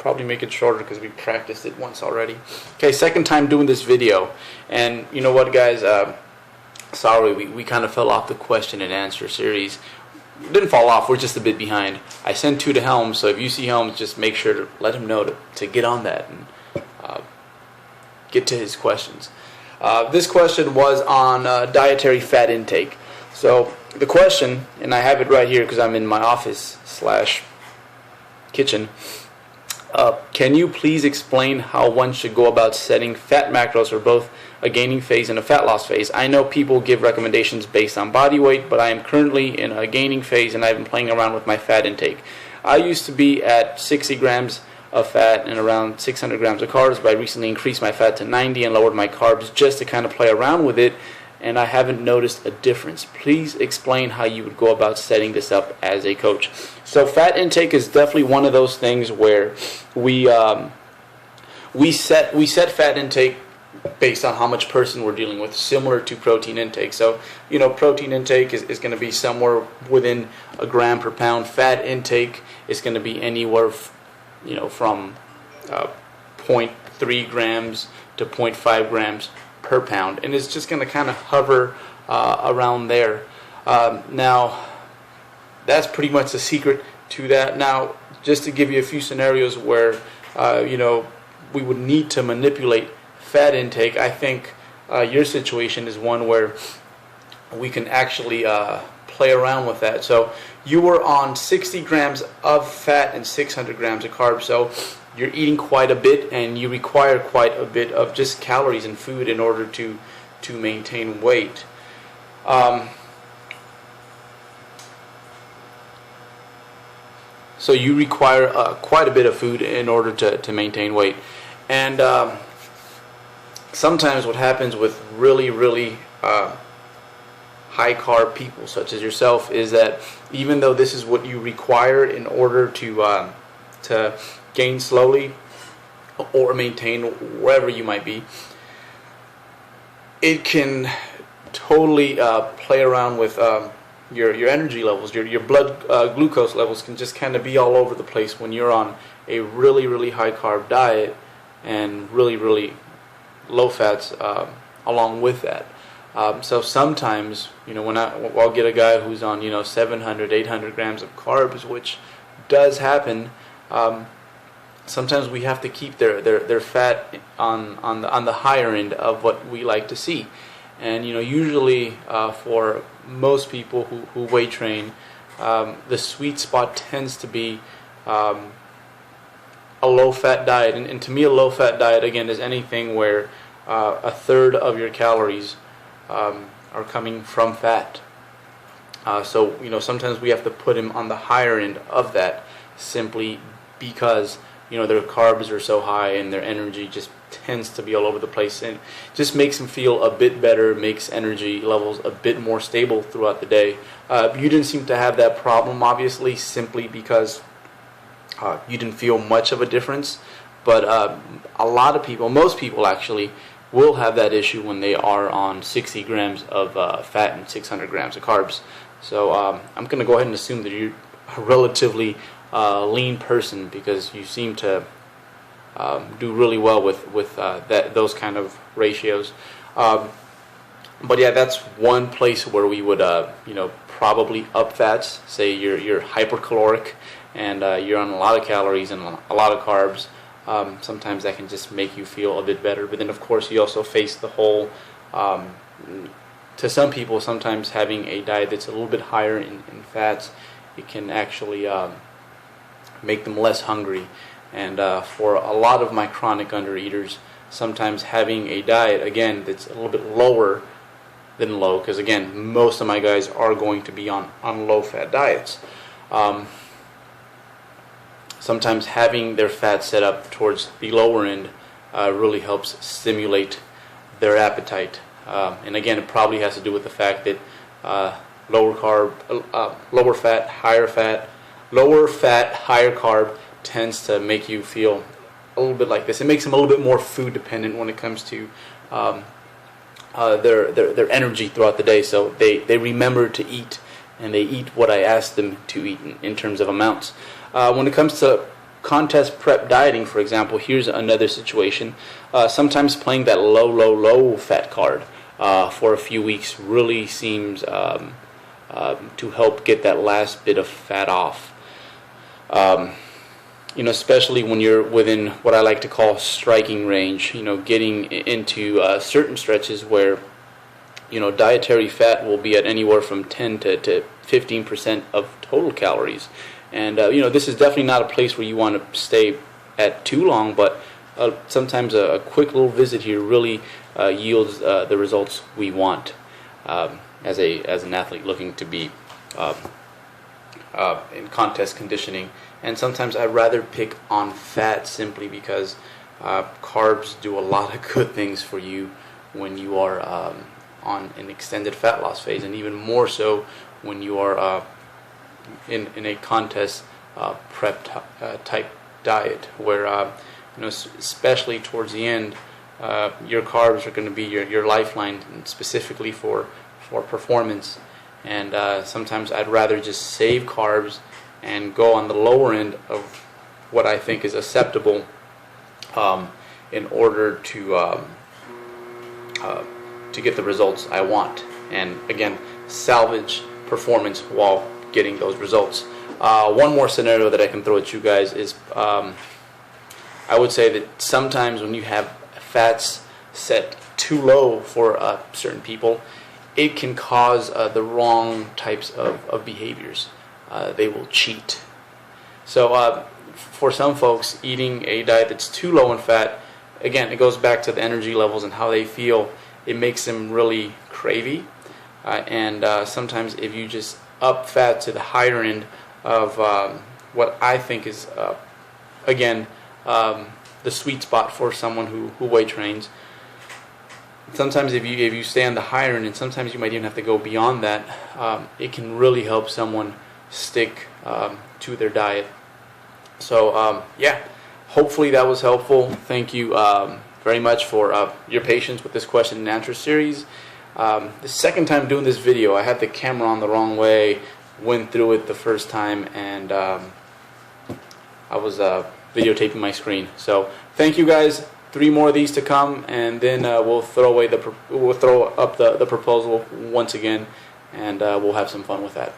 probably make it shorter because we practiced it once already. Okay, second time doing this video, and you know what, guys? Sorry, we kind of fell off the question and answer series. Didn't fall off, we're just a bit behind. I sent 2 to Helms, so if you see Helms, just make sure to let him know to get on that and get to his questions. This question was on dietary fat intake. So the question, and I have it right here because I'm in my office / kitchen. Can you please explain how one should go about setting fat macros for both a gaining phase and a fat loss phase? I know people give recommendations based on body weight, but I am currently in a gaining phase and I've been playing around with my fat intake. I used to be at 60 grams of fat and around 600 grams of carbs, but I recently increased my fat to 90 and lowered my carbs just to kind of play around with it, and I haven't noticed a difference. Please explain how you would go about setting this up as a coach. So fat intake is definitely one of those things where we set fat intake based on how much person we're dealing with, similar to protein intake. So, you know, protein intake is going to be somewhere within a gram per pound. Fat intake is going to be anywhere, from 0.3 grams to 0.5 grams per pound, and it's just going to kind of hover around there. Now, that's pretty much the secret to that. Now, just to give you a few scenarios where we would need to manipulate fat intake, I think your situation is one where we can actually play around with that. So you were on 60 grams of fat and 600 grams of carbs, so you're eating quite a bit and you require quite a bit of just calories and food in order to maintain weight. So you require quite a bit of food in order to maintain weight. And sometimes what happens with really high carb people such as yourself is that even though this is what you require in order to gain slowly or maintain wherever you might be, it can totally play around with your energy levels. Your blood glucose levels can just kind of be all over the place when you're on a really high carb diet and really low fats along with that. So sometimes, when I'll get a guy who's on 700, 800 grams of carbs, which does happen. Sometimes we have to keep their fat on the higher end of what we like to see, and usually for most people who weight train, the sweet spot tends to be a low fat diet, and to me a low fat diet again is anything where a third of your calories are coming from fat. So sometimes we have to put him on the higher end of that simply because their carbs are so high and their energy just tends to be all over the place, and just makes them feel a bit better, makes energy levels a bit more stable throughout the day. You didn't seem to have that problem, obviously, simply because you didn't feel much of a difference, but a lot of people, most people actually, will have that issue when they are on 60 grams of fat and 600 grams of carbs. So I'm going to go ahead and assume that you're a relatively lean person because you seem to do really well with those kind of ratios. But yeah, that's one place where we would probably up fats. Say you're hypercaloric and you're on a lot of calories and a lot of carbs. Sometimes that can just make you feel a bit better. But then, of course, you also face the whole, to some people, sometimes having a diet that's a little bit higher in fats, it can actually make them less hungry. And for a lot of my chronic undereaters, sometimes having a diet, again, that's a little bit lower than low, because, again, most of my guys are going to be on low-fat diets. Sometimes having their fat set up towards the lower end really helps stimulate their appetite. And again, it probably has to do with the fact that lower fat, higher carb tends to make you feel a little bit like this. It makes them a little bit more food dependent when it comes to their energy throughout the day. So they remember to eat, and they eat what I ask them to eat in terms of amounts. When it comes to contest prep dieting, for example, here's another situation. Sometimes playing that low fat card for a few weeks really seems to help get that last bit of fat off. Especially when you're within what I like to call striking range, getting into certain stretches where, dietary fat will be at anywhere from 10 to 15% of total calories. And, this is definitely not a place where you want to stay at too long, but sometimes a quick little visit here really yields the results we want as an athlete looking to be in contest conditioning. And sometimes I'd rather pick on fat simply because carbs do a lot of good things for you when you are on an extended fat loss phase, and even more so when you are in a contest prep type diet, where especially towards the end, your carbs are going to be your lifeline, specifically for performance. And sometimes I'd rather just save carbs and go on the lower end of what I think is acceptable in order to get the results I want, and again, salvage performance while getting those results. One more scenario that I can throw at you guys is I would say that sometimes when you have fats set too low for certain people, it can cause the wrong types of behaviors. They will cheat. So for some folks, eating a diet that's too low in fat, again, it goes back to the energy levels and how they feel. It makes them really cravey. And sometimes if you just up fat to the higher end of what I think is, again, the sweet spot for someone who weight trains, sometimes if you stay on the higher end, and sometimes you might even have to go beyond that, it can really help someone stick to their diet. So yeah, hopefully that was helpful. Thank you very much for your patience with this question and answer series. The second time doing this video, I had the camera on the wrong way, went through it the first time, and I was videotaping my screen. So thank you guys. 3 more of these to come, and then we'll throw up the proposal once again, and we'll have some fun with that.